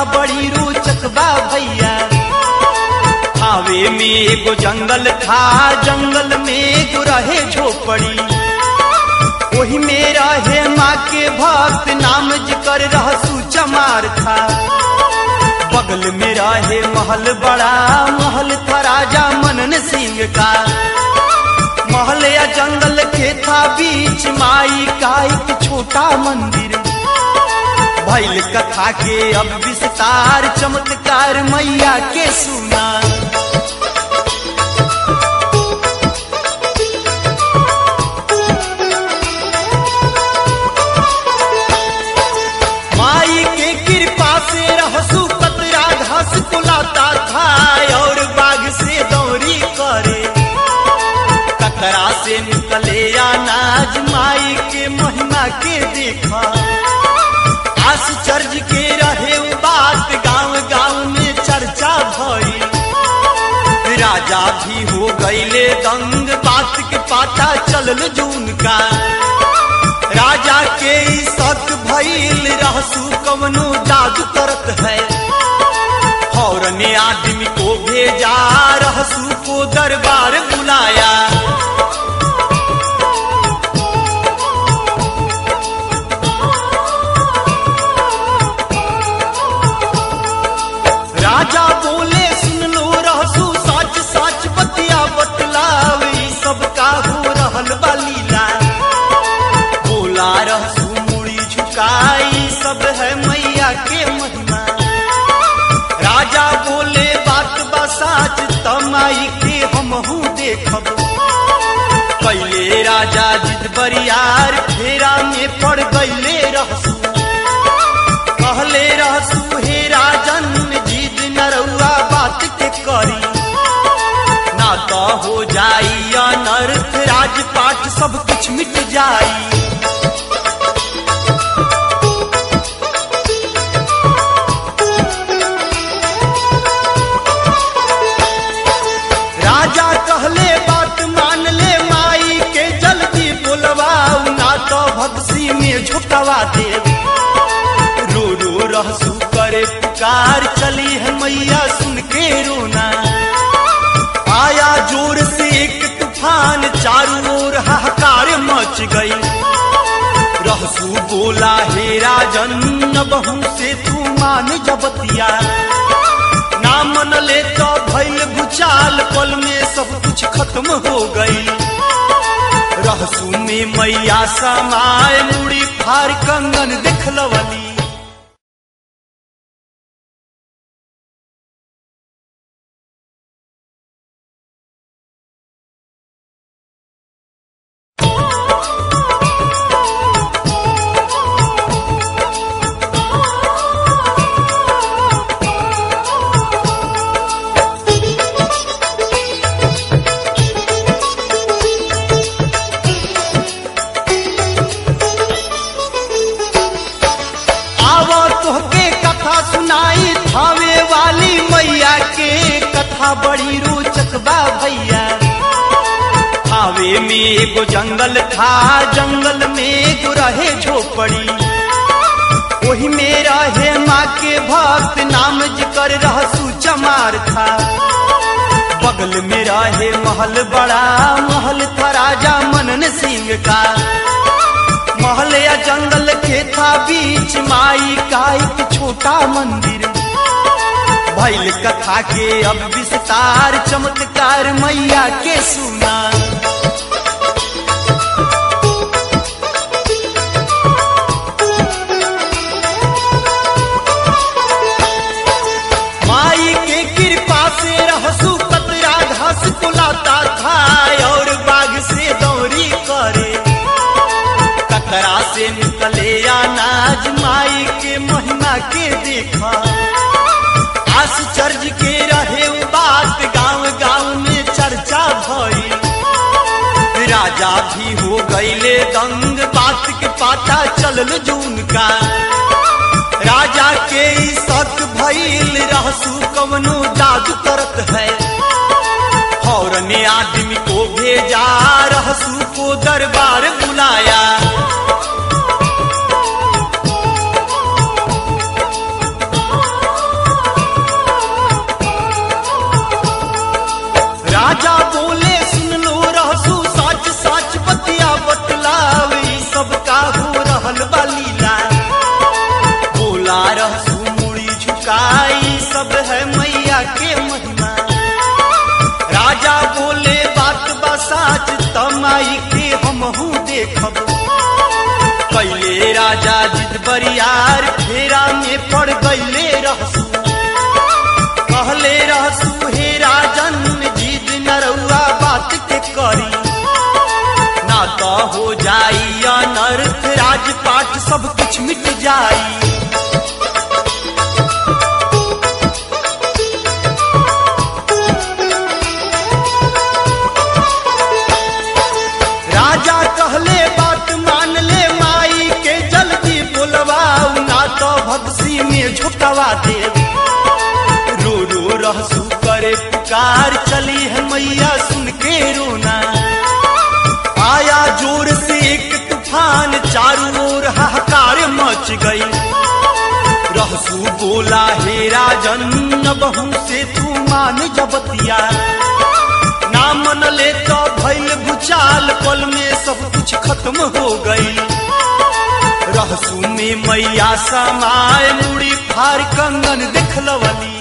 कथा बड़ी रोचक बा भैया। थावे में एगो जंगल था, जंगल में एगो रहे झोपड़ी। वही में रहे माँ के भक्त, नाम जिकर रहसु चमार था। बगल में रहे महल, बड़ा महल था राजा मनन सिंह का। महल या जंगल के था बीच माई का एक छोटा मंदिर। भइल कथा के अब विस्तार, चमत्कार मैया के सुना। माई के कृपा से रहसु कतरा घास को लाता था और बाग से दौरी करे। कतरा से निकले अनाज, माई के महिमा के देखा। आश्चर्य के रहे बात, गांव गांव में चर्चा भई। राजा भी हो गईले दंग, बात के पाता चलल जून का। राजा के शक भइल, रहसु कवनो जादू करत है। फौरन आदमी को भेजा, रहसु को दरबार बुलाया। राजा बोले सुन लो रहसु, सच सच बतिया बतलाव, सब का हो रहल बा लीला। बोला रहसु मुड़ी झुकाई, सब है मैया के महिमा। राजा बोले बात बा सच, तमाई के हमहू देखब। कैले राजा जिद बरियार, फेरा में पड़ गईले रहसु। कहले रहसु हे राजन, जिद नरउआ बात के करी। ना तो हो जाई अनर्थ, राजपाट सब कुछ मिट जाई। राजा कहले बात मान ले, माई के जल्दी बुलवाऊ, ना तो भक्सी में झुकवा दे। रो रो रहसु करे पुकार, चली है मैया सुन के रोना। आया जोर से एक तूफान, चारों ओर हाहाकार मच गई। रहसु बोला हे राजन, बहू से तू मान जबतिया। ना मन ले तो भइल भूचाल, पल में सब कुछ खत्म हो गई। रहसु में मैया समाए, मुड़ी फार कंगन दिखलवली। थावे वाली मैया के कथा बड़ी रोचक बा भैया। थावे में एगो जंगल था, जंगल में एगो रहे झोपड़ी। वही में रहे माँ के भक्त, नाम जिकर रहसु चमार था। बगल में रहे महल, बड़ा महल था राजा मनन सिंह का। महल या जंगल के था बीच माई का एक छोटा मंदिर। भइल कथा के अब विस्तार, चमत्कार मैया के सुना। माई के कृपा से रहसु कतरा घास को लाता था और बाग से दौरी करे। कतरा से निकले अनाज, माई के महिमा के देखा। आश्चर्य के रहे बात, गांव गांव में चर्चा भई। राजा भी हो गईले दंग, बात के पाता चलल जून का। राजा के शक भइल, रहसु कवनो जादू करत है। फौरन आदमी को भेजा, रहसु को दरबार बुलाया। साच तमाई के हमहू देखब। कैले राजा जिद बरियार फेरा में पड़ गईले रहसू। कहले रहसू हे राजन जिद नरउआ बात के करी, ना तो हो जाई अनर्थ राजपाट सब कुछ मिट जाई। राजा कहले बात मान ले माई के जल्दी बोलवाऊ, ना तो भक्सी में झुकवा दे। रो रो रहसू करे पुकार चली है मैया सुन के रोना। आया जोर से एक तूफान चारों ओर हाहाकार मच गई। रहसू बोला हे राजन बहू से तू मान जबतिया, ना मन ले तो भइल भूचाल पल में सब कुछ खत्म हो गई। रहसू में मैया समाए मुड़ी फार कंगन दिखलवली।